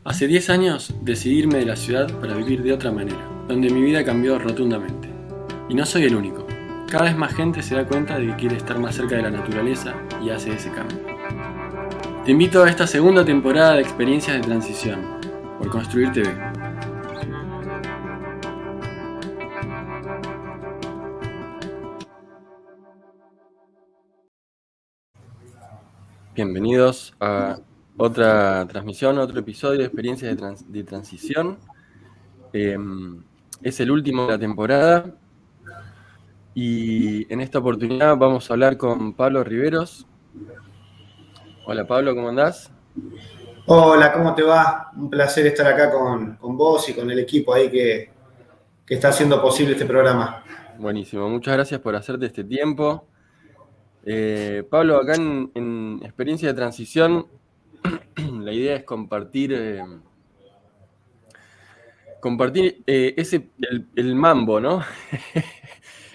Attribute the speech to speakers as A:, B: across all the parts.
A: Hace 10 años decidí irme de la ciudad para vivir de otra manera, donde mi vida cambió rotundamente. Y no soy el único. Cada vez más gente se da cuenta de que quiere estar más cerca de la naturaleza y hace ese cambio. Te invito a esta segunda temporada de Experiencias de Transición, por Construir TV. Bienvenidos a otra transmisión, otro episodio de Experiencias de Transición. Es el último de la temporada y en esta oportunidad vamos a hablar con Pablo Riveros. Hola Pablo, ¿cómo andás?
B: Hola, ¿cómo te va? Un placer estar acá con vos y con el equipo ahí que está haciendo posible este programa.
A: Buenísimo, muchas gracias por hacerte este tiempo. Pablo, acá en Experiencia de Transición, la idea es compartir el mambo, ¿no?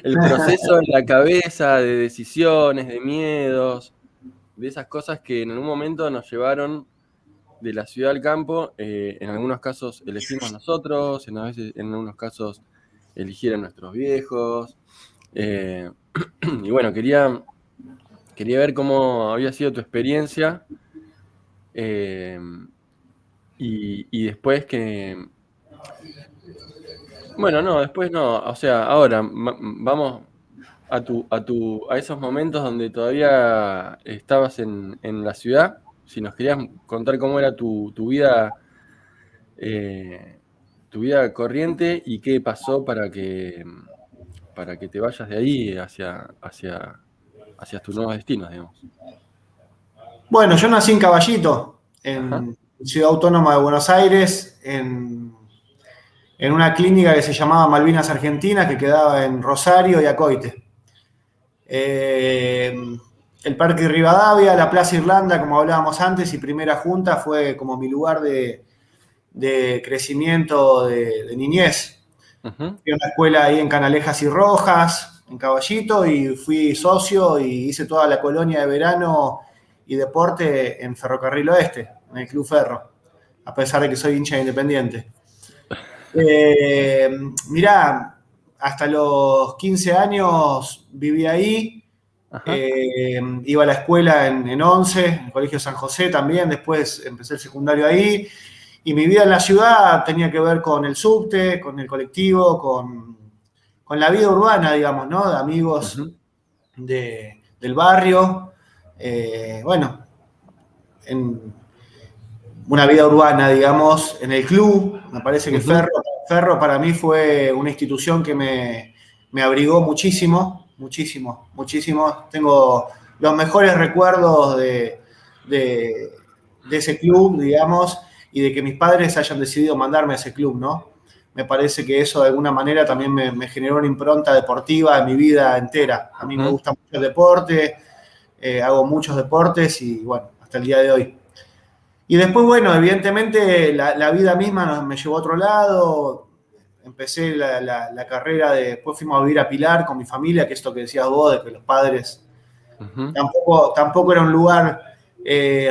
A: El proceso en la cabeza de decisiones, de miedos, de esas cosas que en algún momento nos llevaron de la ciudad al campo. En algunos casos elegimos nosotros, en algunos casos eligieron nuestros viejos. Eh, y bueno, quería ver cómo había sido tu experiencia, eh, y después bueno, no, después no, o sea, ahora vamos a esos momentos donde todavía estabas en la ciudad. Si nos querías contar cómo era eh, tu vida corriente y qué pasó para que te vayas de ahí hacia tus nuevos destinos, digamos.
B: Bueno, yo nací en Caballito,
A: Ajá.
B: en Ciudad Autónoma de Buenos Aires, en una clínica que se llamaba Malvinas Argentina, que quedaba en Rosario y Acoite. Eh, el Parque Rivadavia, la Plaza Irlanda, como hablábamos antes, y Primera Junta fue como mi lugar de crecimiento de niñez.
A: Ujú.
B: Fui a una escuela ahí en Canalejas y Rojas, en Caballito, y fui socio y hice toda la colonia de verano y deporte en Ferrocarril Oeste, en el Club Ferro, a pesar de que soy hincha de Independiente. Mirá, hasta los 15 años viví ahí,
A: Ajá.
B: iba a la escuela en Once, en el Colegio San José también, después empecé el secundario ahí, y mi vida en la ciudad tenía que ver con el subte, con el colectivo, con la vida urbana, digamos, ¿no? De amigos
A: Ujú.
B: del barrio. Bueno, en una vida urbana, digamos, en el club. Me parece que
A: Ujú.
B: Ferro para mí fue una institución que me abrigó muchísimo, muchísimo, muchísimo. Tengo los mejores recuerdos de ese club, digamos, y de que mis padres hayan decidido mandarme a ese club, ¿no? Me parece que eso de alguna manera también me generó una impronta deportiva en mi vida entera. A mí me
A: Ujú.
B: gusta mucho el deporte, hago muchos deportes y bueno, hasta el día de hoy. Y después, bueno, evidentemente la vida misma me llevó a otro lado. Empecé la carrera después fuimos a vivir a Pilar con mi familia, que esto que decías vos, de que los padres
A: Ujú.
B: tampoco era un lugar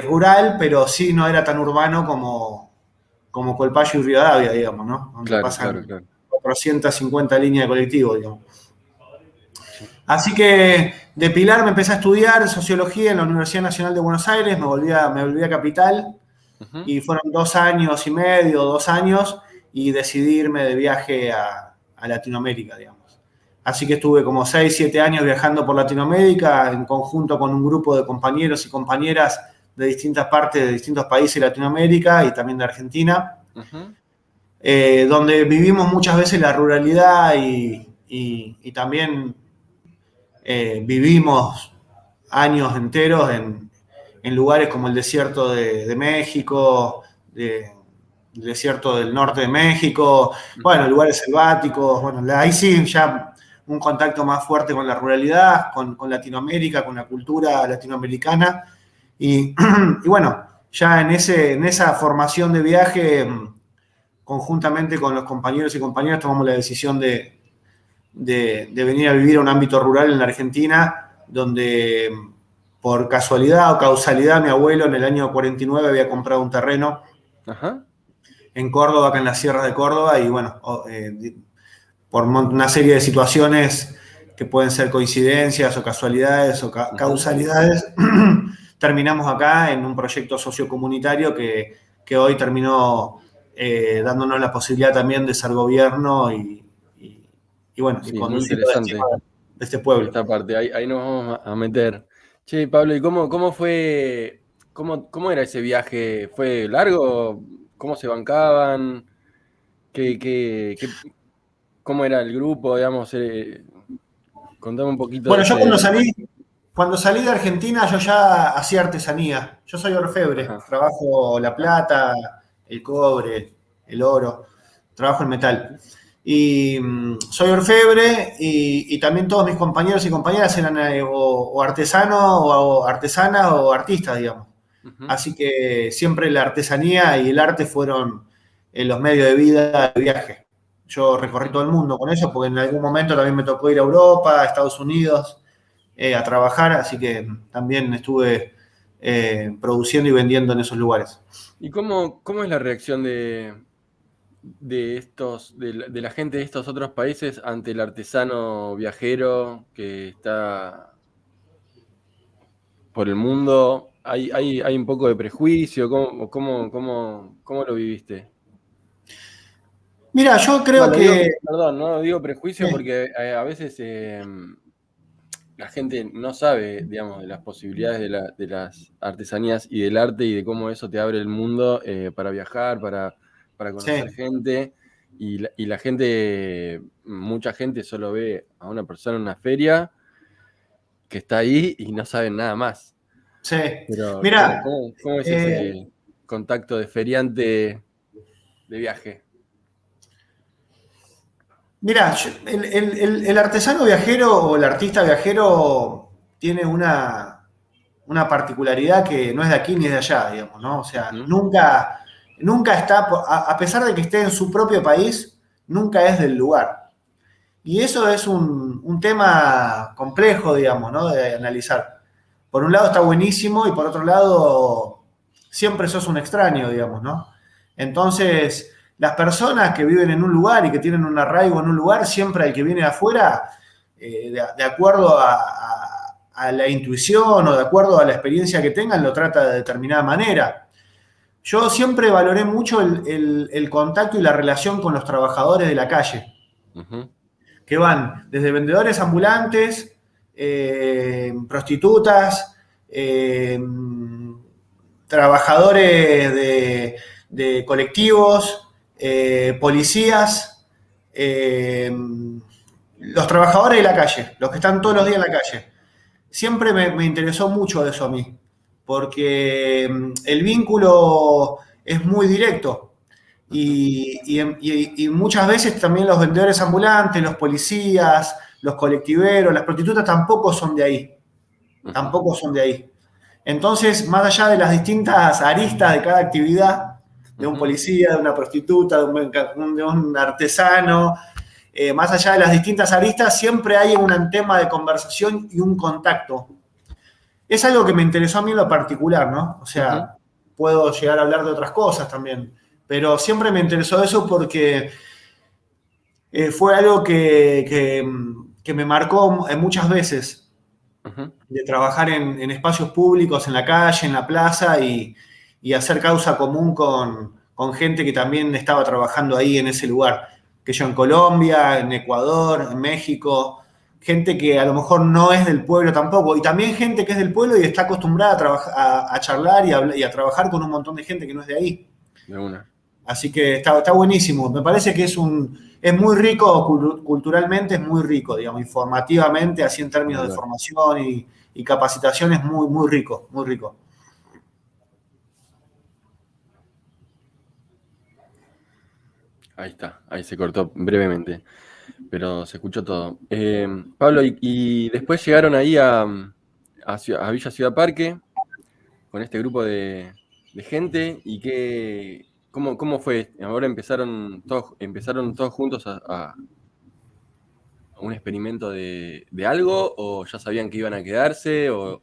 B: rural, pero sí no era tan urbano como Colpallo y Rivadavia, digamos, ¿no? Donde
A: Claro,
B: pasan
A: claro, claro.
B: 450 líneas de colectivo, digamos.
A: Sí.
B: Así que de Pilar me empecé a estudiar sociología en la Universidad Nacional de Buenos Aires, me volví a Capital.
A: Ujú.
B: Y fueron 2 años y medio, 2 años, y decidí irme de viaje a Latinoamérica, digamos. Así que estuve como 6, 7 años viajando por Latinoamérica en conjunto con un grupo de compañeros y compañeras de distintas partes, de distintos países de Latinoamérica y también de Argentina,
A: Ujú.
B: donde vivimos muchas veces la ruralidad y también vivimos años enteros en lugares como el desierto de México, el desierto del norte de México,
A: Ujú.
B: bueno, lugares selváticos, bueno, ahí sí ya un contacto más fuerte con la ruralidad, con Latinoamérica, con la cultura latinoamericana. Y, y bueno, ya en esa formación de viaje, conjuntamente con los compañeros y compañeras, tomamos la decisión de venir a vivir a un ámbito rural en la Argentina, donde por casualidad o causalidad mi abuelo en el año 49 había comprado un terreno
A: Ajá.
B: en Córdoba, acá en las sierras de Córdoba, y bueno, por una serie de situaciones que pueden ser coincidencias o casualidades o causalidades, terminamos acá en un proyecto sociocomunitario que hoy terminó dándonos la posibilidad también de ser gobierno y bueno, y
A: Sí, muy
B: conducir el destino
A: interesante
B: de este pueblo.
A: esta parte. Ahí nos vamos a meter. Che, Pablo, ¿y cómo fue? ¿Cómo era ese viaje? ¿Fue largo? ¿Cómo se bancaban? ¿Cómo era el grupo? Digamos, contame un poquito de
B: Bueno, yo
A: ese.
B: cuando salí de Argentina, yo ya hacía artesanía. Yo soy orfebre,
A: Ajá.
B: trabajo la plata, el cobre, el oro, trabajo el metal. Y soy orfebre y también todos mis compañeros y compañeras eran o artesanos o artesanas o artistas, digamos.
A: Ujú.
B: Así que siempre la artesanía y el arte fueron los medios de vida de viaje. Yo recorrí todo el mundo con eso porque en algún momento también me tocó ir a Europa, a Estados Unidos, a trabajar, así que también estuve produciendo y vendiendo en esos lugares.
A: ¿Y cómo es la reacción de la gente de estos otros países ante el artesano viajero que está por el mundo? ¿Hay un poco de prejuicio? ¿Cómo lo viviste?
B: Mira, yo
A: No,
B: creo que...
A: perdón, no digo prejuicio
B: eh,
A: porque a veces la gente no sabe, digamos, de las posibilidades de las artesanías y del arte y de cómo eso te abre el mundo para viajar, para conocer
B: sí,
A: gente. Y la gente, mucha gente solo ve a una persona en una feria que está ahí y no saben nada más.
B: sí.
A: Pero,
B: Mira,
A: ¿cómo es
B: eh,
A: ese contacto de feriante de viaje?
B: Mira, el artesano viajero o el artista viajero tiene una particularidad que no es de aquí ni de allá, digamos, ¿no? O sea,
A: Ujú,
B: nunca está, a pesar de que esté en su propio país, nunca es del lugar. Y eso es un tema complejo, digamos, ¿no? De analizar. Por un lado está buenísimo y por otro lado siempre sos un extraño, digamos, ¿no? Entonces, las personas que viven en un lugar y que tienen un arraigo en un lugar, siempre el que viene de afuera, de acuerdo a la intuición o de acuerdo a la experiencia que tengan, lo trata de determinada manera. Yo siempre valoré mucho el contacto y la relación con los trabajadores de la calle
A: ujú,
B: que van desde vendedores ambulantes, prostitutas, trabajadores de colectivos, policías, los trabajadores de la calle, los que están todos los
A: ujú,
B: días en la calle. Siempre me interesó mucho eso a mí, porque el vínculo es muy directo.
A: ujú,
B: Y muchas veces también los vendedores ambulantes, los policías, los colectiveros, las prostitutas tampoco son de ahí,
A: ujú,
B: tampoco son de ahí. Entonces, más allá de las distintas aristas de cada actividad, de un
A: ujú.
B: policía, de una prostituta, de un artesano, más allá de las distintas aristas, siempre hay un tema de conversación y un contacto. Es algo que me interesó a mí en lo particular, ¿no? O
A: Ujú,
B: sea, puedo llegar a hablar de otras cosas también, pero siempre me interesó eso porque fue algo que me marcó muchas veces
A: ujú.
B: de trabajar en espacios públicos, en la calle, en la plaza y hacer causa común con gente que también estaba trabajando ahí en ese lugar. Que yo en Colombia, en Ecuador, en México, gente que a lo mejor no es del pueblo tampoco, y también gente que es del pueblo y está acostumbrada a charlar y a trabajar con un montón de gente que no es de ahí.
A: De una.
B: Así que está buenísimo. Me parece que es muy rico culturalmente, es muy rico, digamos, informativamente, así en
A: Ni
B: términos de
A: hablar.
B: formación y capacitación es muy, muy rico, muy rico.
A: Ahí está, ahí se cortó brevemente, pero se escuchó todo. Pablo, y después llegaron ahí a Villa Ciudad Parque con este grupo de gente y ¿cómo fue? ¿Ahora empezaron todos juntos a un experimento de algo o ya sabían que iban a quedarse o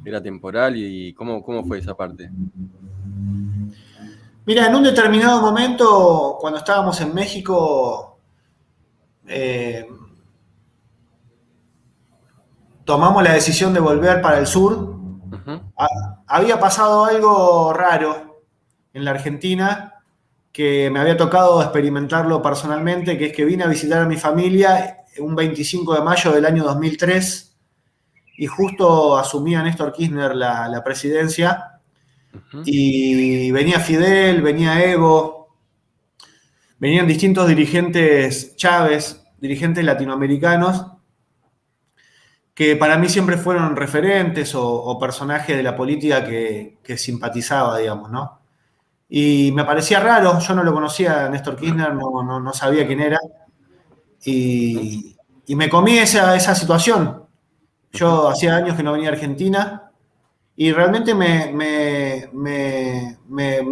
A: era temporal y cómo fue esa parte?
B: Mira, en un determinado momento, cuando estábamos en México, eh, tomamos la decisión de volver para el sur.
A: Ujú,
B: Había pasado algo raro en la Argentina que me había tocado experimentarlo personalmente, que es que vine a visitar a mi familia un 25 de mayo del año 2003 y justo asumía Néstor Kirchner la presidencia
A: ujú.
B: y venía Fidel, venía Evo, venían distintos dirigentes, Chávez, dirigentes latinoamericanos, que para mí siempre fueron referentes o personajes de la política que simpatizaba, digamos, ¿no? Y me parecía raro, yo no lo conocía a Néstor Kirchner, no sabía quién era,
A: Ujú,
B: y me comí esa situación.
A: ujú.
B: Yo hacía años que no venía a Argentina y realmente me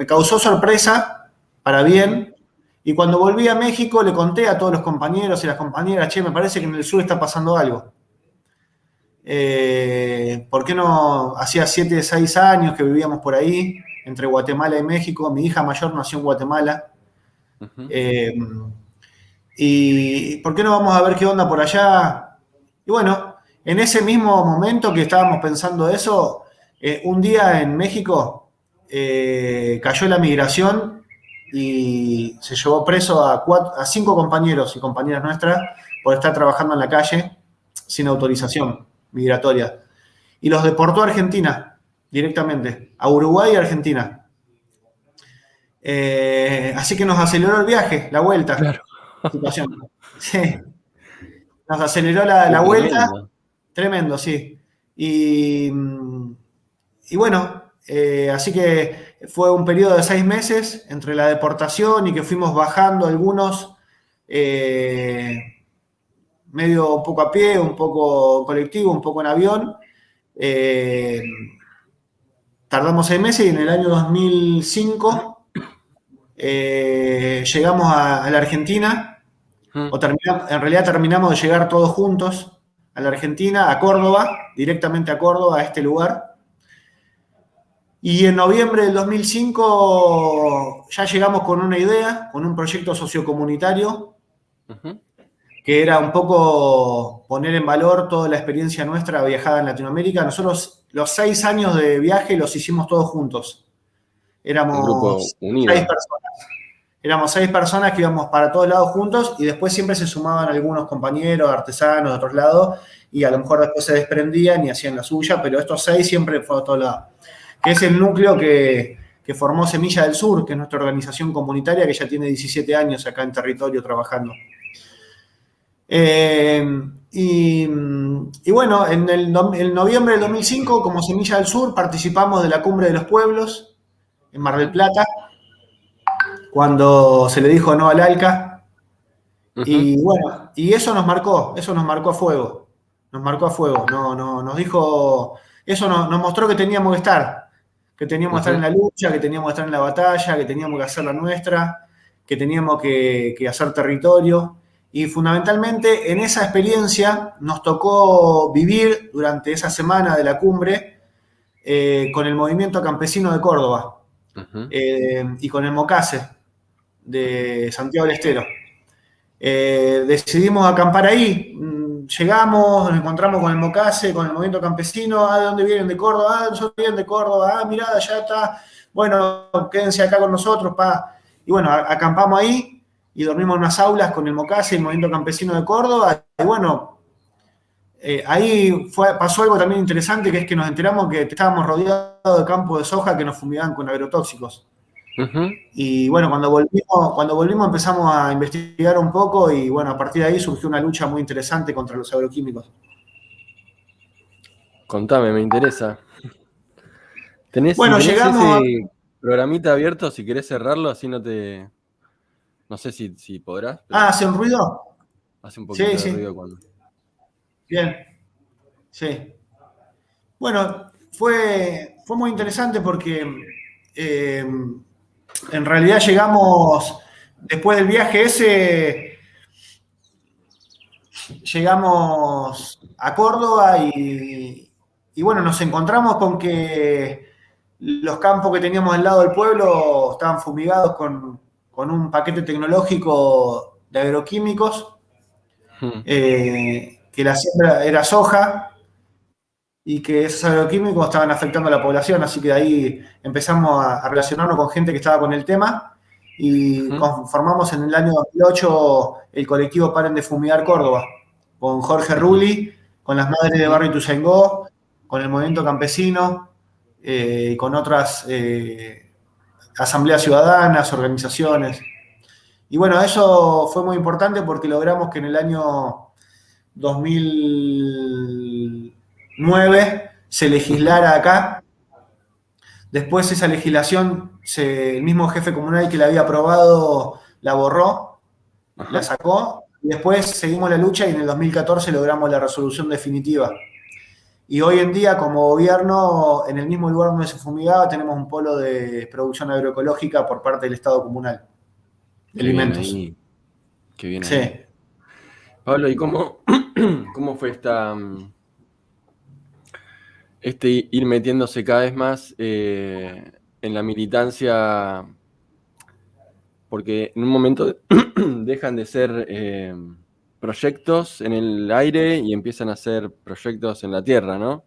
B: causó sorpresa para bien. Y cuando volví a México le conté a todos los compañeros y las compañeras, che, me parece que en el sur está pasando algo. ¿Por qué no? Hacía 7, 6 años que vivíamos por ahí, entre Guatemala y México. Mi hija mayor nació en Guatemala.
A: Ujú.
B: Eh, ¿Y por qué no vamos a ver qué onda por allá? Y bueno, en ese mismo momento que estábamos pensando eso, un día en México cayó la migración y se llevó preso a 5 compañeros y compañeras nuestras por estar trabajando en la calle sin autorización migratoria. Y los deportó a Argentina directamente, a Uruguay y Argentina. Así que nos aceleró el viaje, la vuelta,
A: Claro.
B: situación. Sí, nos aceleró
A: Qué
B: la vuelta,
A: tremendo.
B: tremendo, sí. Y, y bueno, así que fue un periodo de 6 meses entre la deportación y que fuimos bajando algunos, eh, medio un poco a pie, un poco en colectivo, un poco en avión. Eh, Tardamos 6 meses y en el año 2005 llegamos a la Argentina,
A: Ujú,
B: en realidad terminamos de llegar todos juntos a la Argentina, a Córdoba, directamente a Córdoba, a este lugar. Y en noviembre del 2005 ya llegamos con una idea, con un proyecto sociocomunitario,
A: ujú.
B: que era un poco poner en valor toda la experiencia nuestra viajada en Latinoamérica. Nosotros los 6 años de viaje los hicimos todos juntos.
A: Un grupo
B: Éramos 6
A: unido.
B: personas. Éramos 6 personas que íbamos para todos lados juntos y después siempre se sumaban algunos compañeros, artesanos de otros lados, y a lo mejor después se desprendían y hacían la suya, pero estos 6 siempre fueron a todos lados. Que es el núcleo que formó Semilla del Sur, que es nuestra organización comunitaria que ya tiene 17 años acá en territorio trabajando. Eh, y bueno, en noviembre del 2005, como Semilla del Sur, participamos de la Cumbre de los Pueblos en Mar del
A: Ujú,
B: Plata, cuando se le dijo no al ALCA.
A: ujú.
B: Y bueno, y eso nos marcó a fuego. Nos marcó a fuego. Nos dijo, eso nos mostró que teníamos que estar en
A: Ujú.
B: la lucha, que teníamos que estar en la batalla, que teníamos que hacer la nuestra, que teníamos que hacer territorio. Y fundamentalmente en esa experiencia nos tocó vivir durante esa semana de la cumbre con el movimiento campesino de Córdoba
A: Ujú,
B: y con el MOCASE
A: ujú.
B: de Santiago del Estero. Decidimos acampar ahí. Llegamos, nos encontramos con el Mocase, con el movimiento campesino. ¿De dónde vienen? De Córdoba. Nosotros vienen de Córdoba. Mirá, allá está. Bueno, quédense acá con nosotros, pa. Y bueno, acampamos ahí y dormimos en unas aulas con el Mocase, el movimiento campesino de Córdoba. Y bueno, ahí pasó algo también interesante, que es que nos enteramos que estábamos rodeados de campos de soja que nos fumigaban con agrotóxicos.
A: Ujú.
B: Y bueno, cuando volvimos empezamos a investigar un poco y bueno, a partir de ahí surgió una lucha muy interesante contra los agroquímicos.
A: Contame, me interesa. Si
B: Bueno,
A: tenés
B: llegamos
A: ese programita abierto, si querés cerrarlo, así no te. No sé si podrás,
B: ¿hace
A: pero
B: un ruido?
A: hace un
B: Sí,
A: poquito de
B: sí,
A: ruido cuando.
B: bien, sí. Bueno, fue muy interesante porque eh, en realidad llegamos, después del viaje ese, llegamos a Córdoba y bueno, nos encontramos con que los campos que teníamos al lado del pueblo estaban fumigados con un paquete tecnológico de agroquímicos,
A: Mm.
B: que la siembra era soja y que esos agroquímicos estaban afectando a la población, así que de ahí empezamos a relacionarnos con gente que estaba con el tema y
A: Ujú.
B: conformamos en el año 2008 el colectivo Paren de Fumigar Córdoba, con Jorge
A: Ujú.
B: Rulli, con las Madres de
A: Ujú.
B: Barrio Ituzaingó, con el Movimiento Campesino, con otras asambleas ciudadanas, organizaciones. Y bueno, eso fue muy importante porque logramos que en el año 2009 se
A: Ujú.
B: legislara acá. Después esa legislación, el mismo jefe comunal que la había aprobado la borró, la
A: Ajá.
B: sacó. Y después seguimos la lucha y en el 2014 logramos la resolución definitiva. Y hoy en día, como gobierno, en el mismo lugar donde se fumigaba, tenemos un polo de producción agroecológica por parte del Estado comunal de
A: Qué bien
B: alimentos.
A: ahí. Qué bien
B: Sí.
A: ahí. Pablo, ¿y cómo fue ir metiéndose cada vez más en la militancia? Porque en un momento dejan de ser proyectos en el aire y empiezan a ser proyectos en la tierra, ¿no?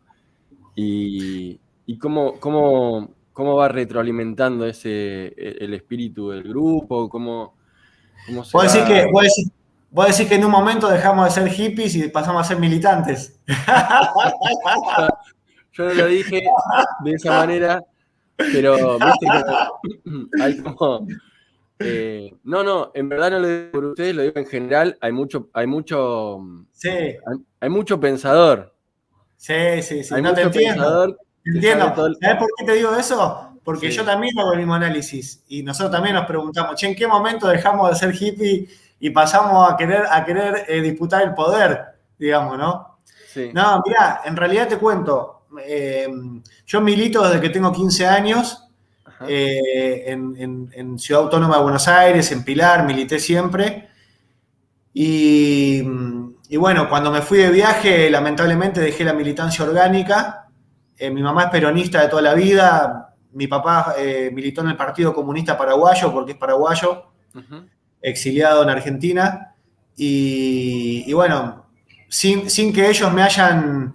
A: Y cómo va retroalimentando el espíritu del grupo, cómo se
B: Vos decís que,
A: va.
B: vos decís que en un momento dejamos de ser hippies y pasamos a ser militantes.
A: Yo no lo dije de esa manera, pero viste como hay como. No, en verdad no lo digo por ustedes, lo digo en general,
B: Sí,
A: hay mucho pensador,
B: sí,
A: hay
B: no te
A: mucho
B: entiendo.
A: pensador
B: Te
A: que sabe
B: entiendo.
A: todo.
B: ¿Sabés por qué te digo eso? Porque yo
A: Sí,
B: también hago el mismo análisis y nosotros también nos preguntamos, che, ¿en qué momento dejamos de ser hippie y pasamos a querer disputar el poder, digamos, ¿no?
A: sí.
B: No, mirá, en realidad te cuento, yo milito desde que tengo 15 años
A: Ajá.
B: en Ciudad Autónoma de Buenos Aires, en Pilar, milité siempre. Y bueno, cuando me fui de viaje, lamentablemente dejé la militancia orgánica. Mi mamá es peronista de toda la vida. Mi papá militó en el Partido Comunista Paraguayo porque es paraguayo,
A: Ujú.
B: exiliado en Argentina. Y bueno, sin que ellos me hayan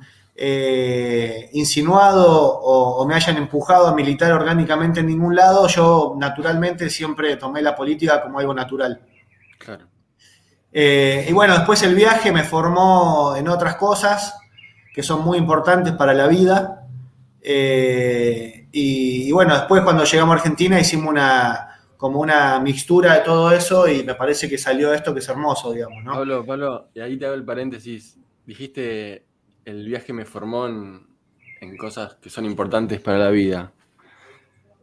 B: insinuado o me hayan empujado a militar orgánicamente en ningún lado, yo naturalmente siempre tomé la política como algo natural.
A: Claro.
B: Y bueno, después el viaje me formó en otras cosas que son muy importantes para la vida. Y bueno, después cuando llegamos a Argentina hicimos como una mixtura de todo eso y me parece que salió esto que es hermoso, digamos, ¿no?
A: Pablo, y ahí te hago el paréntesis. Dijiste, el viaje me formó en cosas que son importantes para la vida.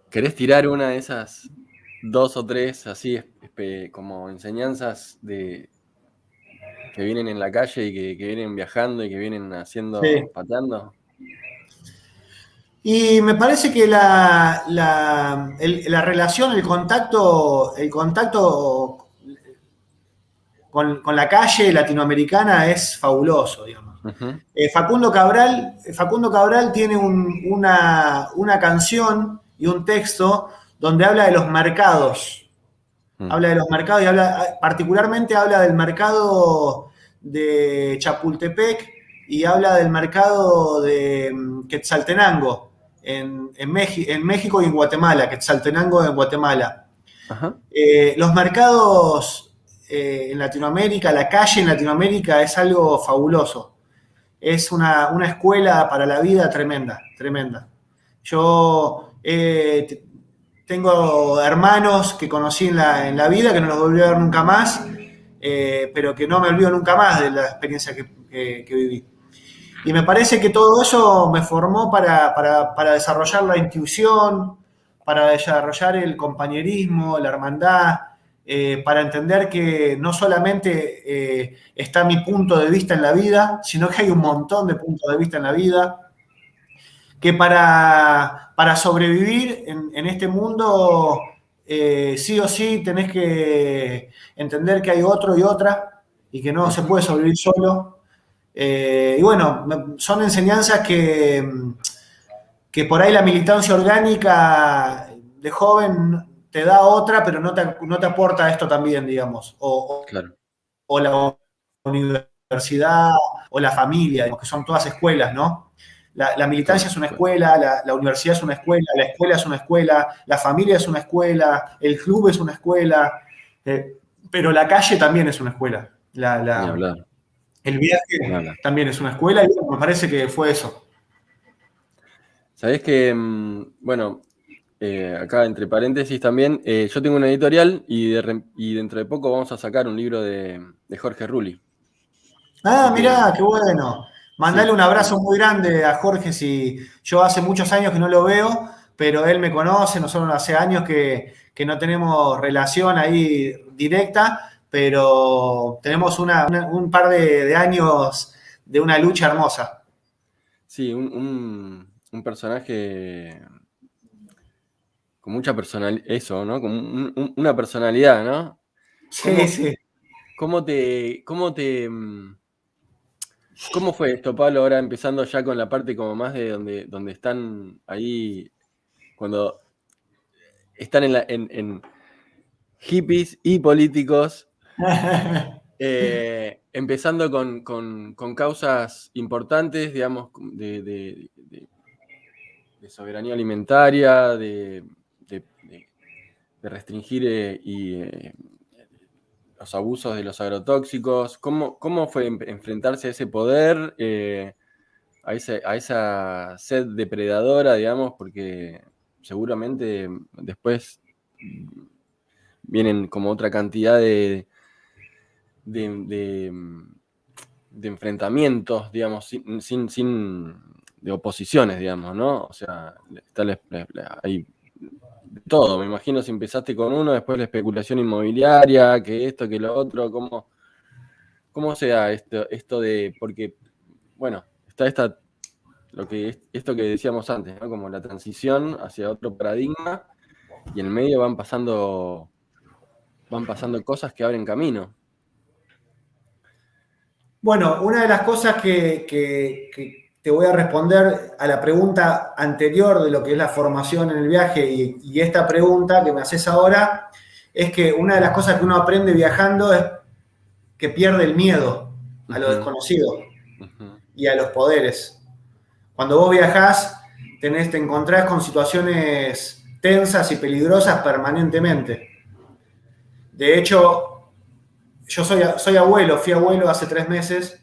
A: ¿Querés tirar una de esas dos o tres así como enseñanzas que vienen en la calle y que vienen viajando y que vienen
B: Sí.
A: haciendo, pateando?
B: Y me parece que la relación, el contacto con la calle latinoamericana es fabuloso, digamos.
A: Ujú.
B: Facundo Cabral tiene una canción y un texto donde habla de los mercados.
A: Mm.
B: Habla de los mercados y particularmente habla del mercado de Chapultepec y habla del mercado de Quetzaltenango en México y en Guatemala, Quetzaltenango en Guatemala.
A: Ajá.
B: Los mercados en Latinoamérica, la calle en Latinoamérica es algo fabuloso. Es una escuela para la vida tremenda, tremenda. Yo tengo hermanos que conocí en la vida que no los volví a ver nunca más, pero que no me olvido nunca más de la experiencia que viví. Y me parece que todo eso me formó para desarrollar la intuición, para desarrollar el compañerismo, la hermandad, para entender que no solamente está mi punto de vista en la vida, sino que hay un
A: Ujú.
B: montón de puntos de vista en la vida, que para sobrevivir en este mundo, sí o sí tenés que entender que hay otro y otra, y que no se
A: Ujú.
B: puede sobrevivir solo. Y bueno, son enseñanzas que por ahí la militancia orgánica de joven te da otra, pero no te aporta esto también, digamos.
A: Claro,
B: O la universidad o la familia, digamos, que son todas escuelas, ¿no? La militancia es una escuela, la universidad es una escuela, la escuela es una escuela, la familia es una escuela, el club es una escuela, pero la calle también es una escuela.
A: ni hablar,
B: El
A: ni
B: viaje
A: hablar.
B: también es una escuela y me parece que fue eso.
A: Sabés que, bueno, acá entre paréntesis también, yo tengo una editorial y dentro de poco vamos a sacar un libro de Jorge Rulli. Así
B: Ah,
A: que,
B: mirá, qué bueno. Mandale
A: sí,
B: un abrazo muy grande a Jorge, si yo hace muchos años que no lo veo, pero él me conoce, nosotros hace años que no tenemos relación ahí directa, pero tenemos un par de años de una lucha hermosa.
A: sí, un personaje con mucha personalidad, eso, ¿no? Con una personalidad, ¿no?
B: Sí,
A: ¿Cómo,
B: sí.
A: cómo fue esto, Pablo? Ahora empezando ya con la parte como más de donde están ahí, cuando están en hippies y políticos, empezando con causas importantes, digamos, de soberanía alimentaria, de restringir los abusos de los agrotóxicos. ¿Cómo fue enfrentarse a ese poder, a esa sed depredadora, digamos? Porque seguramente después vienen como otra cantidad de, de, de enfrentamientos, digamos, de oposiciones, digamos, ¿no? O sea, hay de todo, me imagino si empezaste con uno, después la especulación inmobiliaria, que esto, que lo otro, ¿cómo se da esto de, porque, bueno, está esto que decíamos antes, ¿no? Como la transición hacia otro paradigma, y en el medio van pasando cosas que abren camino.
B: Bueno, una de las cosas que te voy a responder a la pregunta anterior de lo que es la formación en el viaje y esta pregunta que me haces ahora, es que una de las cosas que uno aprende viajando es que pierde el miedo a lo
A: Ujú,
B: desconocido
A: ujú.
B: y a los poderes. Cuando vos viajás, te encontrás con situaciones tensas y peligrosas permanentemente. De hecho, yo soy abuelo, fui abuelo hace 3 meses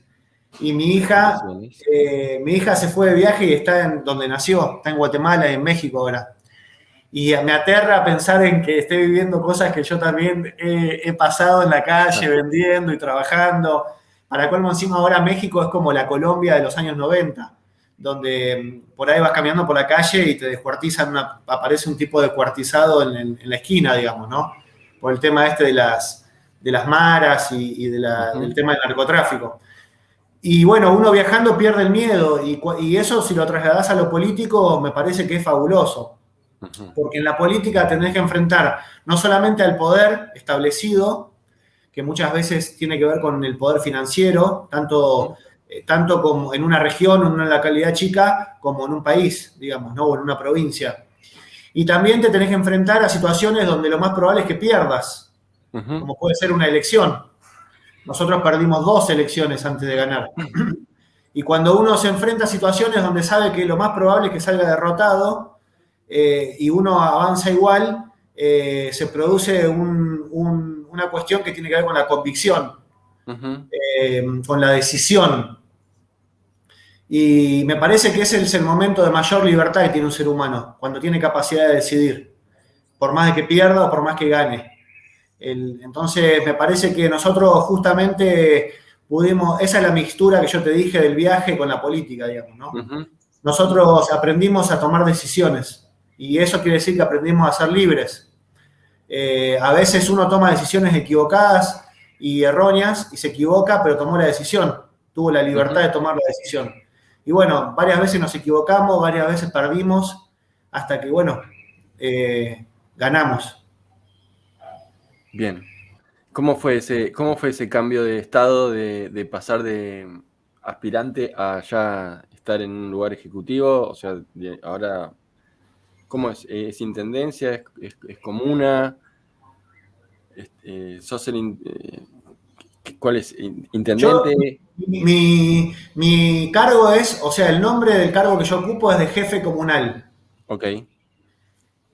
B: y
A: Felicitaciones.
B: mi hija se fue de viaje y está en donde nació, está en Guatemala y en México ahora. Y me aterra pensar en que esté viviendo cosas que yo también he pasado en la calle
A: Ah,
B: vendiendo y trabajando. Para colmo encima ahora México es como la Colombia de los años 90, donde por ahí vas caminando por la calle y te descuartizan, aparece un tipo descuartizado en la esquina, digamos, ¿no? Por el tema este de las maras del
A: ujú,
B: tema del narcotráfico. Y bueno, uno viajando pierde el miedo y eso si lo trasladás a lo político me parece que es fabuloso,
A: ujú,
B: porque en la política tenés que enfrentar no solamente al poder establecido, que muchas veces tiene que ver con el poder financiero, tanto,
A: ujú,
B: tanto como en una región, en una localidad chica, como en un país, digamos, ¿no? O en una provincia. Y también te tenés que enfrentar a situaciones donde lo más probable es que pierdas,
A: ujú.
B: como puede ser una elección. Nosotros perdimos 2 elecciones antes de ganar. Y cuando uno se enfrenta a situaciones donde sabe que lo más probable es que salga derrotado y uno avanza igual, se produce una cuestión que tiene que ver con la convicción,
A: Ujú.
B: con la decisión. Y me parece que ese es el momento de mayor libertad que tiene un ser humano, cuando tiene capacidad de decidir, por más de que pierda o por más que gane. Entonces, me parece que nosotros justamente pudimos, esa es la mixtura que yo te dije del viaje con la política, digamos, ¿no?
A: Ujú, ujú,
B: Nosotros aprendimos a tomar decisiones y eso quiere decir que aprendimos a ser libres. A veces uno toma decisiones equivocadas y erróneas y se equivoca, pero tomó la decisión, tuvo la libertad
A: ujú.
B: de tomar la decisión. Y bueno, varias veces nos equivocamos, varias veces perdimos, hasta que, bueno, ganamos.
A: Bien. ¿Cómo fue ese cambio de estado de pasar de aspirante a ya estar en un lugar ejecutivo? O sea, ahora, ¿cómo es? ¿Es intendencia? ¿Es comuna? ¿Sos ¿cuál es?
B: Yo,
A: ¿Intendente?
B: mi cargo es, o sea, el nombre del cargo que yo ocupo es de jefe comunal.
A: Ok.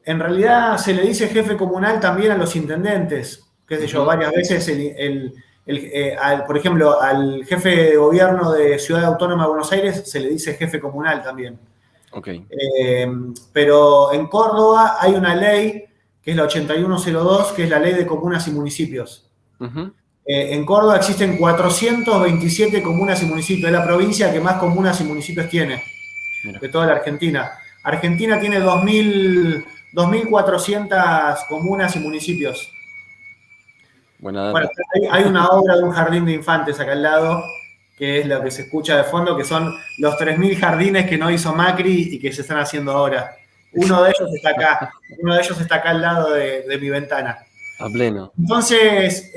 B: En realidad se le dice jefe comunal también a los intendentes, qué sé yo,
A: Ujú.
B: varias veces, por ejemplo, al jefe de gobierno de Ciudad Autónoma de Buenos Aires se le dice jefe comunal también.
A: Ok.
B: Pero en Córdoba hay una ley, que es la 8102, que es la ley de comunas y municipios.
A: Ujú.
B: En Córdoba existen 427 comunas y municipios, es la provincia que más comunas y municipios tiene
A: Mira,
B: de toda la Argentina. Argentina tiene 2.400 comunas y municipios.
A: buena
B: Bueno,
A: data.
B: hay una obra de un jardín de infantes acá al lado, que es lo que se escucha de fondo, que son los 3.000 jardines que no hizo Macri y que se están haciendo ahora. Uno de ellos está acá, uno de ellos está acá al lado de mi ventana.
A: A pleno.
B: Entonces,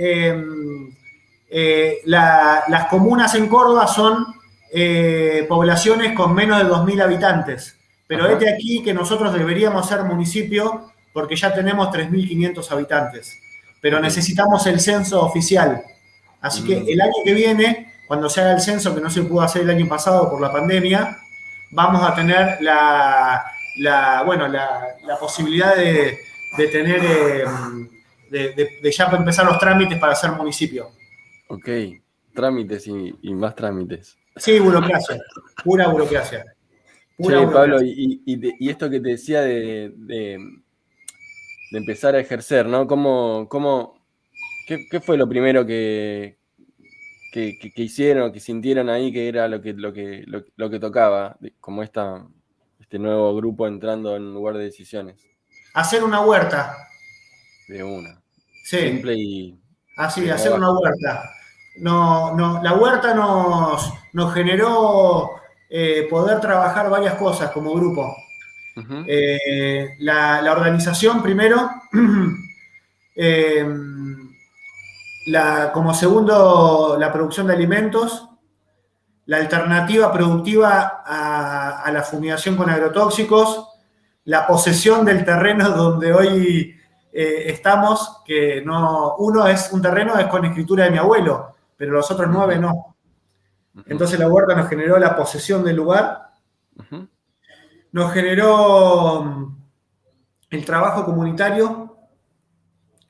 B: las comunas en Córdoba son poblaciones con menos de 2.000 habitantes. Pero
A: Ajá.
B: este aquí que nosotros deberíamos ser municipio porque ya tenemos 3.500 habitantes. Pero
A: Ok.
B: necesitamos el censo oficial. Así que
A: Mm,
B: el año que viene, cuando se haga el censo, que no se pudo hacer el año pasado por la pandemia, vamos a tener la posibilidad de tener de ya empezar los trámites para ser municipio.
A: ok. Trámites y más trámites.
B: Sí, burocracia, pura burocracia, pura
A: Che, Pablo,
B: burocracia.
A: y esto que te decía de empezar a ejercer, ¿no? ¿Qué fue lo primero que hicieron, que sintieron ahí que era lo que tocaba, como este nuevo grupo entrando en lugar de decisiones?
B: Hacer una huerta,
A: De una.
B: sí,
A: Simple y
B: así,
A: desde
B: hacer una
A: abajo.
B: huerta. No, no, la huerta nos generó poder trabajar varias cosas como grupo.
A: Ujú.
B: La organización primero, eh, como segundo, la producción de alimentos, la alternativa productiva a la fumigación con agrotóxicos, la posesión del terreno donde hoy estamos, que no, uno es un terreno es con escritura de mi abuelo, pero los otros 9
A: Ujú.
B: no.
A: Ujú.
B: Entonces la huerta nos generó la posesión del lugar,
A: Ujú.
B: nos generó el trabajo comunitario,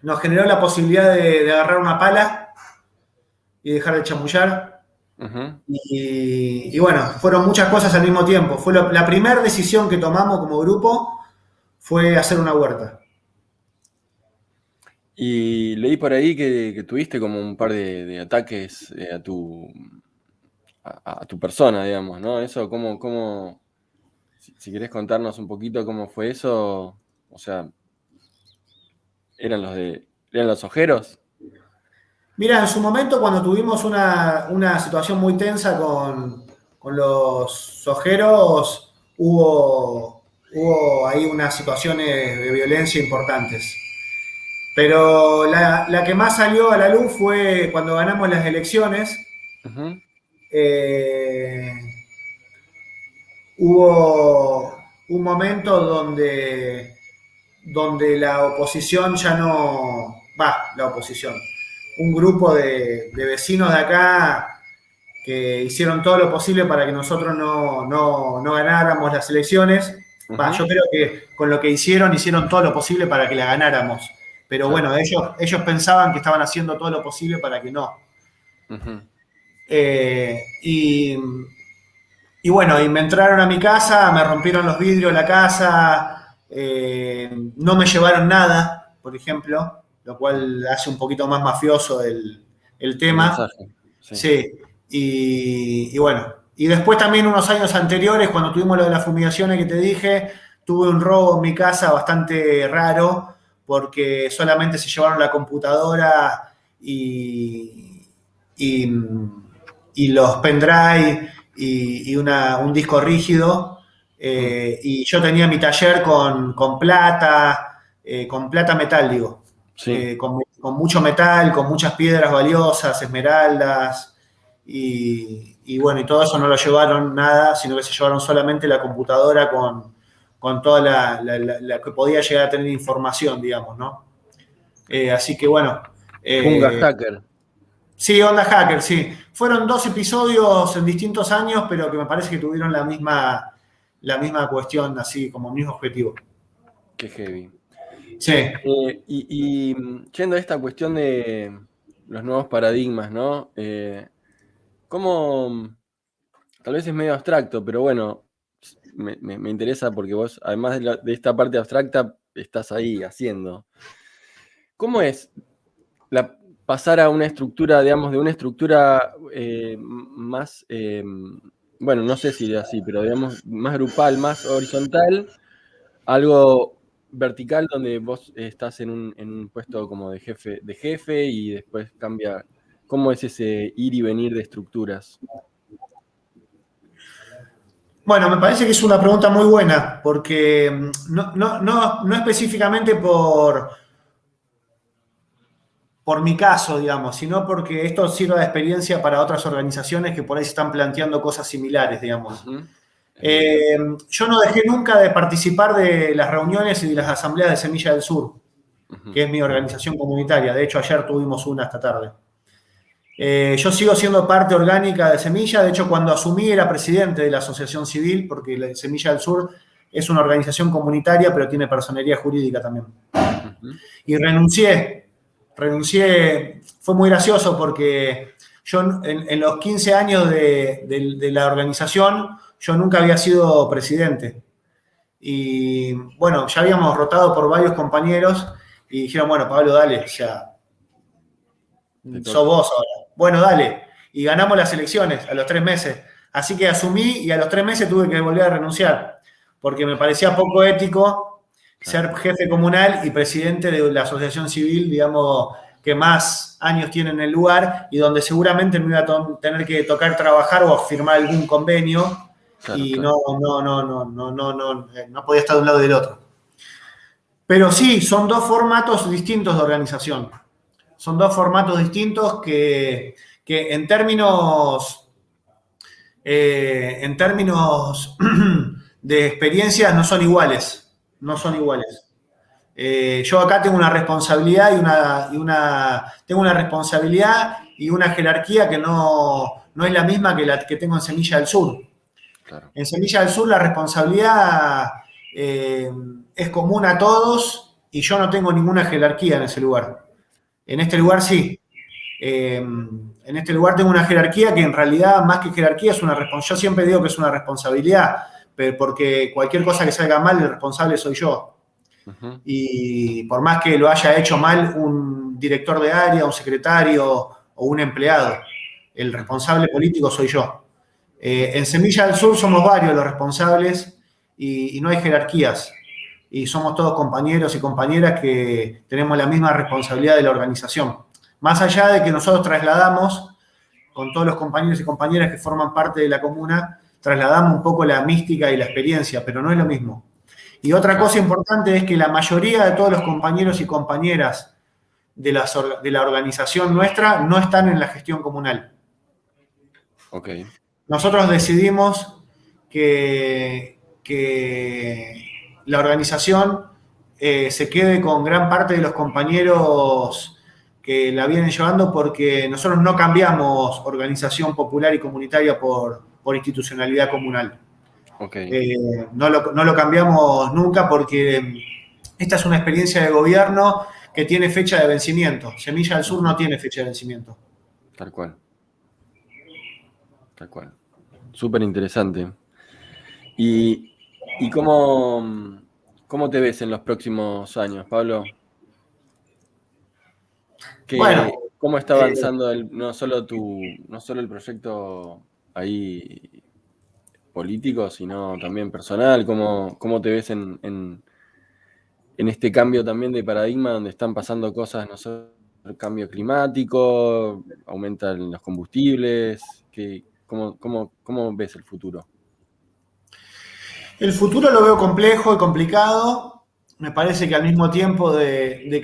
B: nos generó la posibilidad de agarrar una pala y dejar de chamullar.
A: Ujú.
B: Y bueno, fueron muchas cosas al mismo tiempo. Fue la primera decisión que tomamos como grupo fue hacer una huerta.
A: Y leí por ahí que tuviste como un par de ataques a tu persona, digamos, ¿no? Eso, si querés contarnos un poquito cómo fue eso, o sea, ¿eran los ojeros?
B: Mira, en su momento cuando tuvimos una situación muy tensa con los sojeros, hubo ahí unas situaciones de violencia importantes. Pero la que más salió a la luz fue cuando ganamos las elecciones.
A: Ujú.
B: eh, Hubo un momento donde la oposición ya no, la oposición, un grupo de vecinos de acá que hicieron todo lo posible para que nosotros no ganáramos las elecciones. Yo
A: Ujú.
B: creo que con lo que hicieron todo lo posible para que la ganáramos. Pero
A: Claro.
B: bueno, ellos pensaban que estaban haciendo todo lo posible para que no.
A: Ujú.
B: Eh, y, y bueno, y me entraron a mi casa, me rompieron los vidrios de la casa, no me llevaron nada, por ejemplo, lo cual hace un poquito más mafioso el
A: El
B: tema.
A: mensaje, sí.
B: Sí, y bueno, y después también unos años anteriores, cuando tuvimos lo de las fumigaciones que te dije, tuve un robo en mi casa bastante raro, porque solamente se llevaron la computadora y, y los pendrive un disco rígido.
A: Mm.
B: Y yo tenía mi taller con plata metal, digo,
A: Sí.
B: con mucho metal, con muchas piedras valiosas, esmeraldas, y bueno, y todo eso no lo llevaron nada, sino que se llevaron solamente la computadora con toda la que podía llegar a tener información, digamos, ¿no? Así que bueno.
A: Punga Hacker.
B: Sí, Onda Hacker, sí. Fueron 2 episodios en distintos años, pero que me parece que tuvieron la misma cuestión, así como mismo objetivo.
A: Qué heavy.
B: Sí.
A: Yendo a esta cuestión de los nuevos paradigmas, ¿no? ¿Cómo, tal vez es medio abstracto, pero bueno, me interesa porque vos, además de esta parte abstracta, estás ahí haciendo. ¿Cómo es pasar a una estructura, digamos, de una estructura más, bueno, no sé si es así, pero digamos, más grupal, más horizontal, algo vertical donde vos estás en un puesto como de jefe y después cambia? ¿Cómo es ese ir y venir de estructuras?
B: Bueno, me parece que es una pregunta muy buena, porque no específicamente por mi caso, digamos, sino porque esto sirve de experiencia para otras organizaciones que por ahí se están planteando cosas similares, digamos.
A: Uh-huh.
B: Yo no dejé nunca de participar de las reuniones y de las asambleas de Semilla del Sur,
A: Uh-huh.
B: que es mi organización comunitaria. De hecho, ayer tuvimos una esta tarde. Yo sigo siendo parte orgánica de Semilla. De hecho, cuando asumí era presidente de la asociación civil, porque la Semilla del Sur es una organización comunitaria, pero tiene personería jurídica también. Uh-huh. Y renuncié, fue muy gracioso porque yo en los 15 años de la organización, yo nunca había sido presidente. Y bueno, ya habíamos rotado por varios compañeros y dijeron, bueno, Pablo, dale, ya sos vos ahora. Bueno, dale. Y ganamos las elecciones a los 3 meses. Así que asumí y a los 3 meses tuve que volver a renunciar, porque me parecía poco ético ser jefe comunal y presidente de la asociación civil, digamos, que más años tiene en el lugar y donde seguramente me iba a tener que tocar trabajar o firmar algún convenio. Claro, y claro. No podía estar de un lado y del otro. Pero sí, son 2 formatos distintos de organización. Son 2 formatos distintos que en términos de experiencias no son iguales. No son iguales. Yo acá tengo una responsabilidad tengo una responsabilidad y una jerarquía que no es la misma que la que tengo en Semilla del Sur. Claro. En Semilla del Sur la responsabilidad es común a todos y yo no tengo ninguna jerarquía en ese lugar. En este lugar sí. En este lugar tengo una jerarquía que en realidad más que jerarquía es una responsabilidad. Yo siempre digo que es una responsabilidad, porque cualquier cosa que salga mal, el responsable soy yo. Uh-huh. Y por más que lo haya hecho mal un director de área, un secretario o un empleado, el responsable político soy yo. En Semilla del Sur somos varios los responsables y no hay jerarquías. Y somos todos compañeros y compañeras que tenemos la misma responsabilidad de la organización. Más allá de que nosotros trasladamos, con todos los compañeros y compañeras que forman parte de la comuna, trasladamos un poco la mística y la experiencia, pero no es lo mismo. Y otra cosa importante es que la mayoría de todos los compañeros y compañeras de la organización nuestra no están en la gestión comunal. Okay. Nosotros decidimos que la organización se quede con gran parte de los compañeros que la vienen llevando, porque nosotros no cambiamos organización popular y comunitaria por institucionalidad comunal. Okay. No lo cambiamos nunca, porque esta es una experiencia de gobierno que tiene fecha de vencimiento. Semilla del Sur no tiene fecha de vencimiento.
A: Tal cual. Tal cual. Súper interesante. ¿Y cómo te ves en los próximos años, Pablo? Bueno, ¿cómo está avanzando no solo el proyecto ahí político, sino también personal? ¿Cómo te ves en este cambio también de paradigma, donde están pasando cosas, no solo el cambio climático, aumentan los combustibles? ¿Cómo ves el futuro?
B: El futuro lo veo complejo y complicado. Me parece que al mismo tiempo de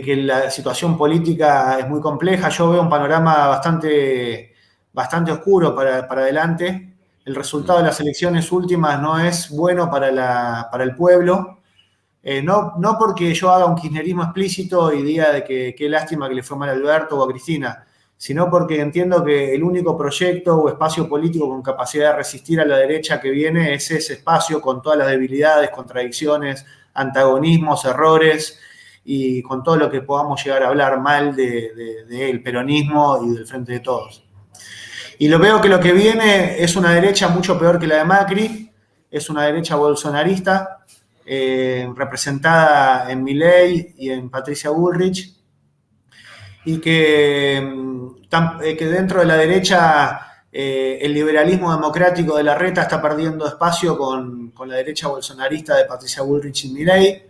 B: que la situación política es muy compleja, yo veo un panorama bastante bastante oscuro para adelante. El resultado de las elecciones últimas no es bueno para el pueblo. No porque yo haga un kirchnerismo explícito y diga de que qué lástima que le fue mal a Alberto o a Cristina, sino porque entiendo que el único proyecto o espacio político con capacidad de resistir a la derecha que viene es ese espacio con todas las debilidades, contradicciones, antagonismos, errores y con todo lo que podamos llegar a hablar mal del peronismo y del Frente de Todos. Y lo veo que lo que viene es una derecha mucho peor que la de Macri, es una derecha bolsonarista, representada en Milei y en Patricia Bullrich, y que dentro de la derecha el liberalismo democrático de Larreta está perdiendo espacio con la derecha bolsonarista de Patricia Bullrich y Milei,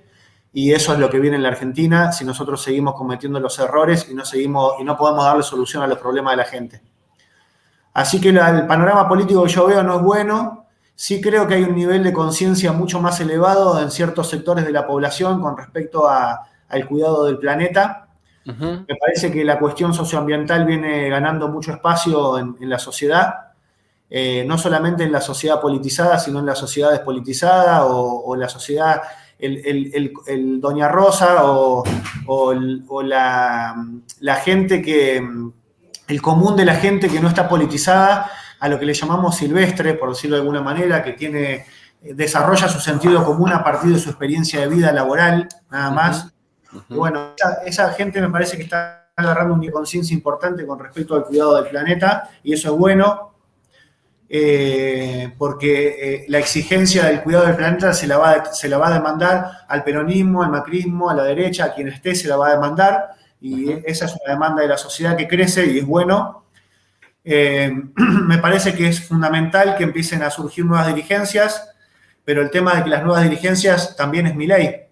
B: y eso es lo que viene en la Argentina si nosotros seguimos cometiendo los errores y no podemos darle solución a los problemas de la gente. Así que el panorama político que yo veo no es bueno. Sí creo que hay un nivel de conciencia mucho más elevado en ciertos sectores de la población con respecto al cuidado del planeta. Uh-huh. Me parece que la cuestión socioambiental viene ganando mucho espacio en la sociedad, no solamente en la sociedad politizada, sino en la sociedad despolitizada o en la sociedad, el Doña Rosa o la gente que, el común de la gente que no está politizada, a lo que le llamamos silvestre, por decirlo de alguna manera, que desarrolla su sentido común a partir de su experiencia de vida laboral, nada más. Uh-huh. Y bueno, esa gente me parece que está agarrando una conciencia importante con respecto al cuidado del planeta, y eso es bueno, porque la exigencia del cuidado del planeta se la va a demandar al peronismo, al macrismo, a la derecha, a quien esté se la va a demandar, y uh-huh. Esa es una demanda de la sociedad que crece y es bueno. Me parece que es fundamental que empiecen a surgir nuevas dirigencias, pero el tema de que las nuevas dirigencias también es Milei,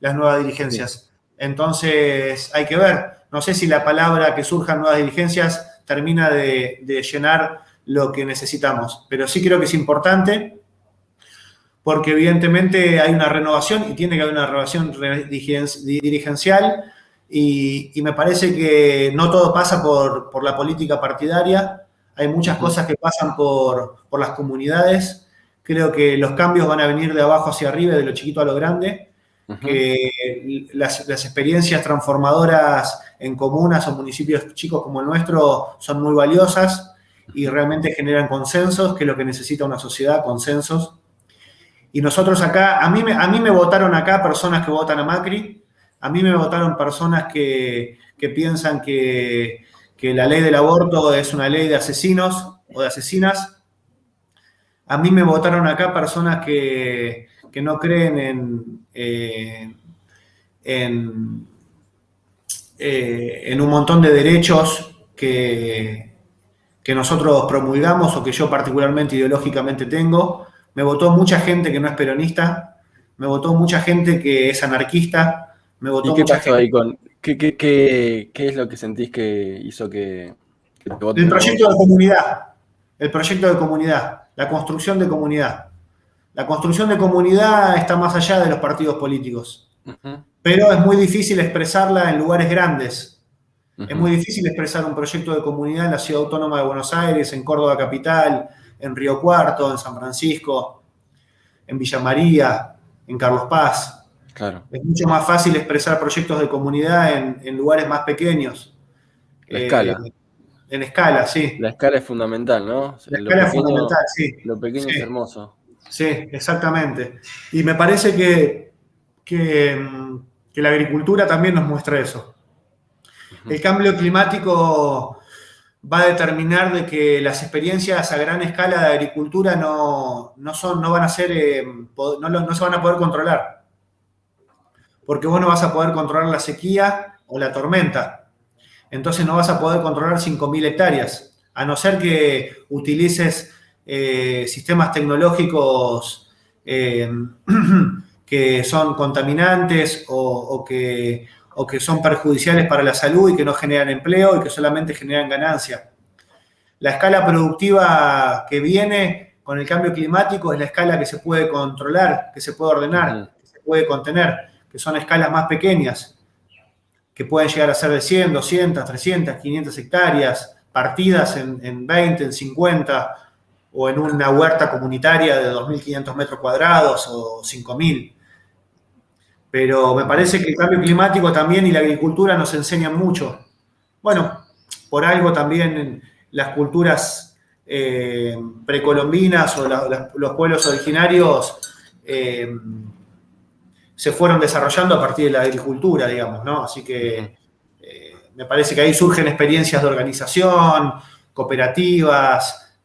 B: las nuevas dirigencias. Sí. Entonces hay que ver, no sé si la palabra que surjan nuevas dirigencias termina de llenar lo que necesitamos, pero sí creo que es importante porque evidentemente hay una renovación y tiene que haber una renovación dirigencial. Y me parece que no todo pasa por la política partidaria, hay muchas cosas que pasan por las comunidades. Creo que los cambios van a venir de abajo hacia arriba, de lo chiquito a lo grande, que las experiencias transformadoras en comunas o municipios chicos como el nuestro son muy valiosas y realmente generan consensos, que es lo que necesita una sociedad, consensos. Y nosotros acá, a mí me votaron acá personas que votan a Macri. A mí me votaron personas que piensan que la ley del aborto es una ley de asesinos o de asesinas. A mí me votaron acá personas que no creen en un montón de derechos que nosotros promulgamos o que yo particularmente ideológicamente tengo. Me votó mucha gente que no es peronista. Me votó mucha gente que es anarquista.
A: ¿Y qué pasó ahí con qué es lo que sentís que hizo que te voten?
B: El proyecto de comunidad. El proyecto de comunidad. La construcción de comunidad. La construcción de comunidad está más allá de los partidos políticos. Uh-huh. Pero es muy difícil expresarla en lugares grandes. Uh-huh. Es muy difícil expresar un proyecto de comunidad en la Ciudad Autónoma de Buenos Aires, en Córdoba Capital, en Río Cuarto, en San Francisco, en Villa María, en Carlos Paz.
A: Claro.
B: Es mucho más fácil expresar proyectos de comunidad en lugares más pequeños.
A: La escala.
B: En escala, sí.
A: La escala es fundamental, ¿no?
B: La escala es fundamental, sí.
A: Lo pequeño es hermoso.
B: Sí, exactamente. Y me parece que la agricultura también nos muestra eso. Uh-huh. El cambio climático va a determinar de que las experiencias a gran escala de agricultura no van a ser, no se van a poder controlar. Porque vos no vas a poder controlar la sequía o la tormenta. Entonces no vas a poder controlar 5.000 hectáreas, a no ser que utilices sistemas tecnológicos que son contaminantes o que son perjudiciales para la salud y que no generan empleo y que solamente generan ganancia. La escala productiva que viene con el cambio climático es la escala que se puede controlar, que se puede ordenar, que se puede contener, que son escalas más pequeñas, que pueden llegar a ser de 100, 200, 300, 500 hectáreas, partidas en 20, en 50, o en una huerta comunitaria de 2.500 metros cuadrados o 5.000. Pero me parece que el cambio climático también y la agricultura nos enseñan mucho. Bueno, por algo también las culturas precolombinas o los pueblos originarios se fueron desarrollando a partir de la agricultura, digamos, ¿no? Así que me parece que ahí surgen experiencias de organización, cooperativas,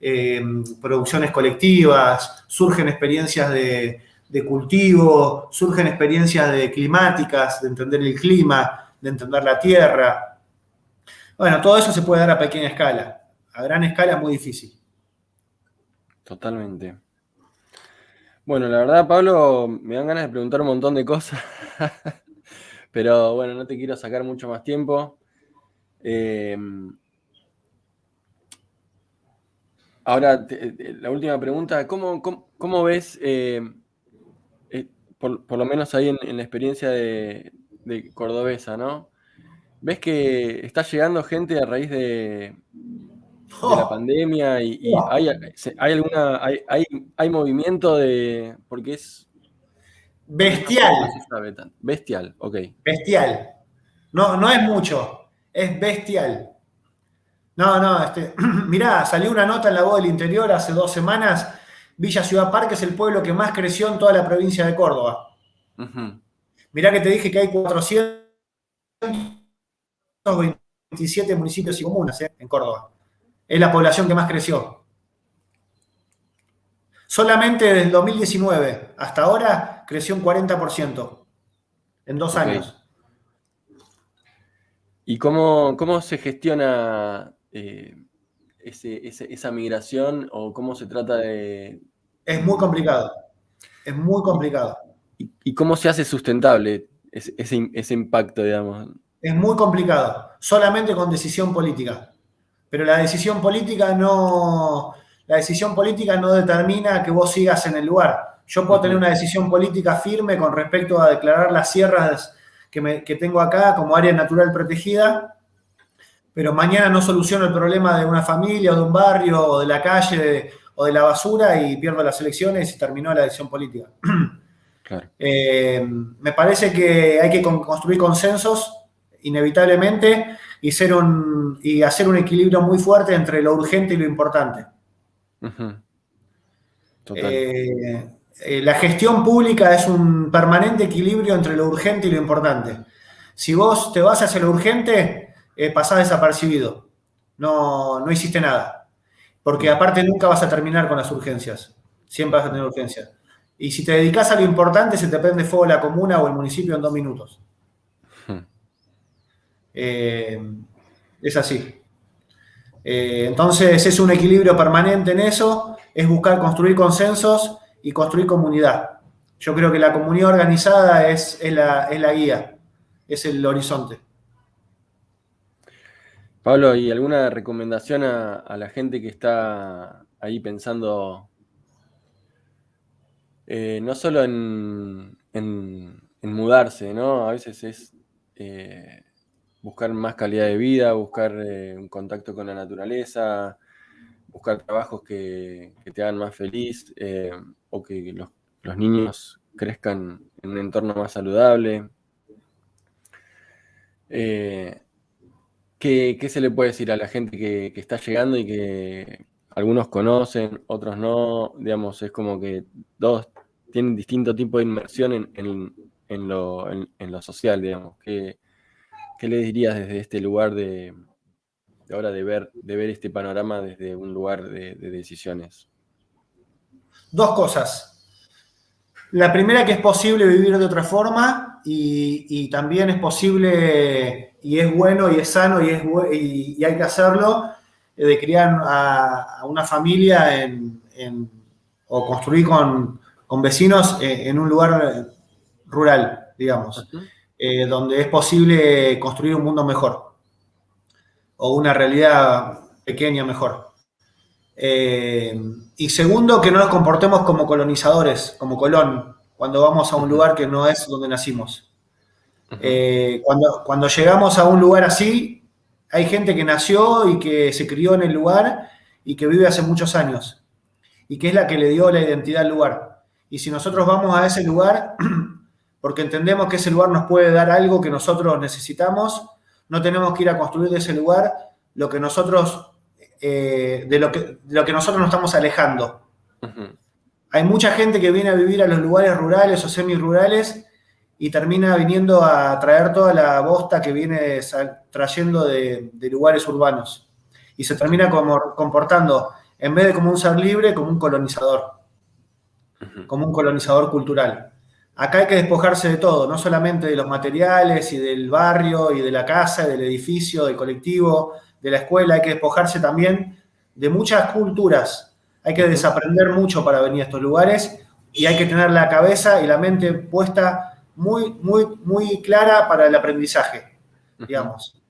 B: producciones colectivas, surgen experiencias de cultivo, surgen experiencias de climáticas, de entender el clima, de entender la tierra. Bueno, todo eso se puede dar a pequeña escala. A gran escala es muy difícil.
A: Totalmente. Bueno, la verdad, Pablo, me dan ganas de preguntar un montón de cosas, pero bueno, no te quiero sacar mucho más tiempo. Ahora, la última pregunta, ¿cómo ves, por lo menos ahí en la experiencia de Cordobesa, ¿no? ¿Ves que está llegando gente a raíz de la pandemia y hay movimiento porque es
B: Bestial.
A: no se sabe tanto. Bestial, ok.
B: Bestial. No, no es mucho, es bestial. No, mirá, salió una nota en La Voz del Interior hace 2 semanas. Villa Ciudad Parque es el pueblo que más creció en toda la provincia de Córdoba.
A: Uh-huh.
B: Mirá que te dije que hay 427 municipios y comunas en Córdoba. Es la población que más creció. Solamente desde el 2019 hasta ahora creció un 40% en 2 años.
A: ¿Y cómo se gestiona esa migración o cómo se trata de...?
B: Es muy complicado. Es muy complicado.
A: ¿Y cómo se hace sustentable ese impacto, digamos?
B: Es muy complicado. Solamente con decisión política. Pero la decisión política no determina que vos sigas en el lugar. Yo puedo tener una decisión política firme con respecto a declarar las sierras que tengo acá como área natural protegida, pero mañana no soluciono el problema de una familia o de un barrio o de la calle o de la basura y pierdo las elecciones y terminó la decisión política.
A: Claro.
B: Me parece que hay que construir consensos inevitablemente y hacer un equilibrio muy fuerte entre lo urgente y lo importante.
A: Uh-huh. Total.
B: La gestión pública es un permanente equilibrio entre lo urgente y lo importante. Si vos te vas hacia lo urgente, pasás desapercibido. No hiciste nada. Porque aparte nunca vas a terminar con las urgencias. Siempre vas a tener urgencias. Y si te dedicas a lo importante, se te prende fuego la comuna o el municipio en 2 minutos. Es así. Entonces es un equilibrio permanente en eso, es buscar construir consensos y construir comunidad. Yo creo que la comunidad organizada es la guía, es el horizonte.
A: Pablo, ¿y alguna recomendación a la gente que está ahí pensando no solo en mudarse, ¿no? A veces es buscar más calidad de vida, buscar un contacto con la naturaleza, buscar trabajos que te hagan más feliz o que los niños crezcan en un entorno más saludable. ¿Qué se le puede decir a la gente que está llegando y que algunos conocen, otros no? Digamos, es como que todos tienen distinto tipo de inmersión en lo social, digamos. ¿Qué le dirías desde este lugar de ahora de ver este panorama desde un lugar de decisiones?
B: 2 cosas. La primera, que es posible vivir de otra forma y también es posible y es bueno y es sano y hay que hacerlo, de criar a una familia o construir con vecinos en un lugar rural, digamos, donde es posible construir un mundo mejor o una realidad pequeña mejor. Y segundo, que no nos comportemos como colonizadores, como Colón, cuando vamos a un lugar que no es donde nacimos. Cuando llegamos a un lugar así, hay gente que nació y que se crió en el lugar y que vive hace muchos años y que es la que le dio la identidad al lugar. Y si nosotros vamos a ese lugar porque entendemos que ese lugar nos puede dar algo que nosotros necesitamos, no tenemos que ir a construir de ese lugar lo que nosotros, de lo que nosotros nos estamos alejando. Uh-huh. Hay mucha gente que viene a vivir a los lugares rurales o semirurales y termina viniendo a traer toda la bosta que viene trayendo de lugares urbanos. Y se termina comportando, en vez de como un ser libre, como un colonizador. Uh-huh. Como un colonizador cultural. Acá hay que despojarse de todo, no solamente de los materiales y del barrio y de la casa, del edificio, del colectivo, de la escuela. Hay que despojarse también de muchas culturas. Hay que desaprender mucho para venir a estos lugares y hay que tener la cabeza y la mente puesta muy, muy, muy clara para el aprendizaje, digamos.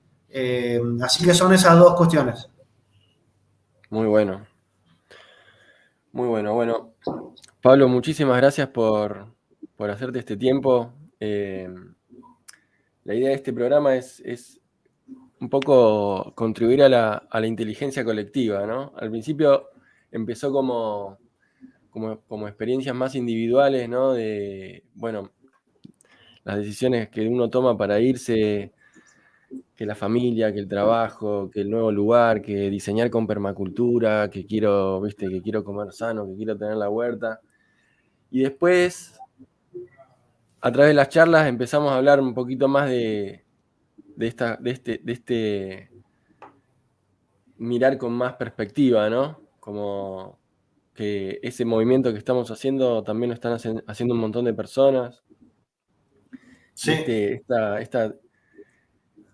B: Así que son esas dos cuestiones.
A: Muy bueno. Muy bueno. Bueno, Pablo, muchísimas gracias por hacerte este tiempo. La idea de este programa es un poco contribuir a la inteligencia colectiva, ¿no? Al principio empezó como experiencias más individuales, ¿no? De, bueno, las decisiones que uno toma para irse, que la familia, que el trabajo, que el nuevo lugar, que diseñar con permacultura, que quiero comer sano, que quiero tener la huerta. Y después, a través de las charlas, empezamos a hablar un poquito más de este mirar con más perspectiva, ¿no? Como que ese movimiento que estamos haciendo también lo están haciendo un montón de personas. Sí.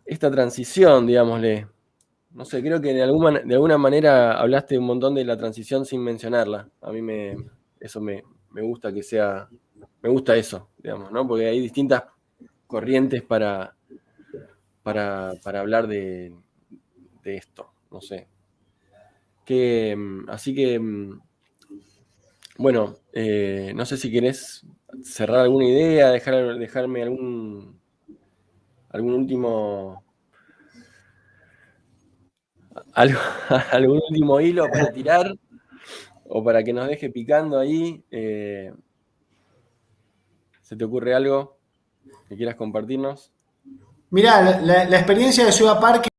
A: Esta transición, digámosle. No sé, creo que de alguna manera hablaste un montón de la transición sin mencionarla. A mí eso me gusta que sea. Me gusta eso, digamos, ¿no? Porque hay distintas corrientes para hablar de esto. No sé. Así que, bueno, no sé si querés cerrar alguna idea, dejarme algún último algún último hilo para tirar o para que nos deje picando ahí. ¿Se te ocurre algo que quieras compartirnos?
B: Mirá, la experiencia de Ciudad Parque,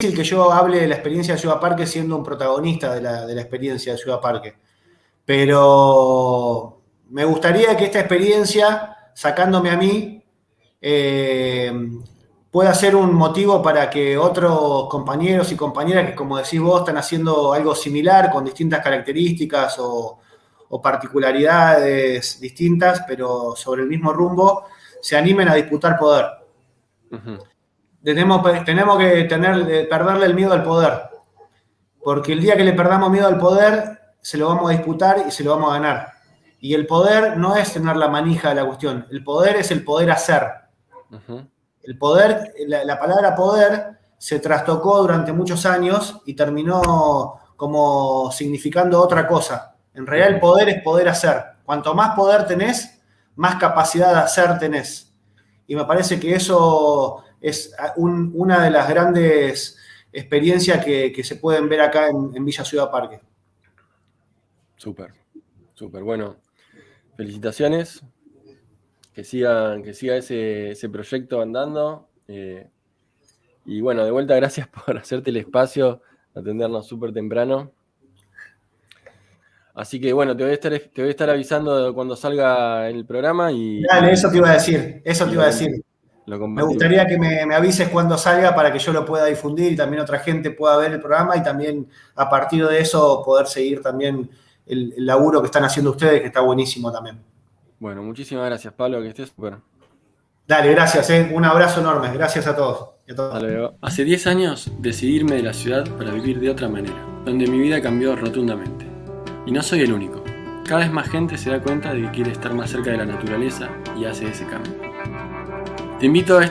B: es el que yo hable de la experiencia de Ciudad Parque siendo un protagonista de la experiencia de Ciudad Parque. Pero me gustaría que esta experiencia, sacándome a mí, pueda ser un motivo para que otros compañeros y compañeras que, como decís vos, están haciendo algo similar con distintas características o particularidades distintas, pero sobre el mismo rumbo, se animen a disputar poder. Uh-huh. Tenemos que perderle el miedo al poder, porque el día que le perdamos miedo al poder, se lo vamos a disputar y se lo vamos a ganar. Y el poder no es tener la manija de la cuestión, el poder es el poder hacer. Uh-huh. El poder, la palabra poder se trastocó durante muchos años y terminó como significando otra cosa. En realidad el poder es poder hacer. Cuanto más poder tenés, más capacidad de hacer tenés. Y me parece que eso es una de las grandes experiencias que se pueden ver acá en Villa Ciudad Parque.
A: Súper. Bueno, felicitaciones. Que siga ese proyecto andando. Y bueno, de vuelta, gracias por hacerte el espacio, atendernos súper temprano. Así que bueno, te voy a estar avisando cuando salga el programa.
B: Dale, eso te iba a decir. Me gustaría que me avises cuando salga para que yo lo pueda difundir y también otra gente pueda ver el programa y también a partir de eso poder seguir también el laburo que están haciendo ustedes, que está buenísimo también.
A: Bueno, muchísimas gracias, Pablo, que estés súper.
B: Dale, gracias, un abrazo enorme. Gracias a todos.
A: Hasta luego. Hace 10 años decidí irme de la ciudad para vivir de otra manera, donde mi vida cambió rotundamente. Y no soy el único. Cada vez más gente se da cuenta de que quiere estar más cerca de la naturaleza y hace ese cambio. Te invito a esta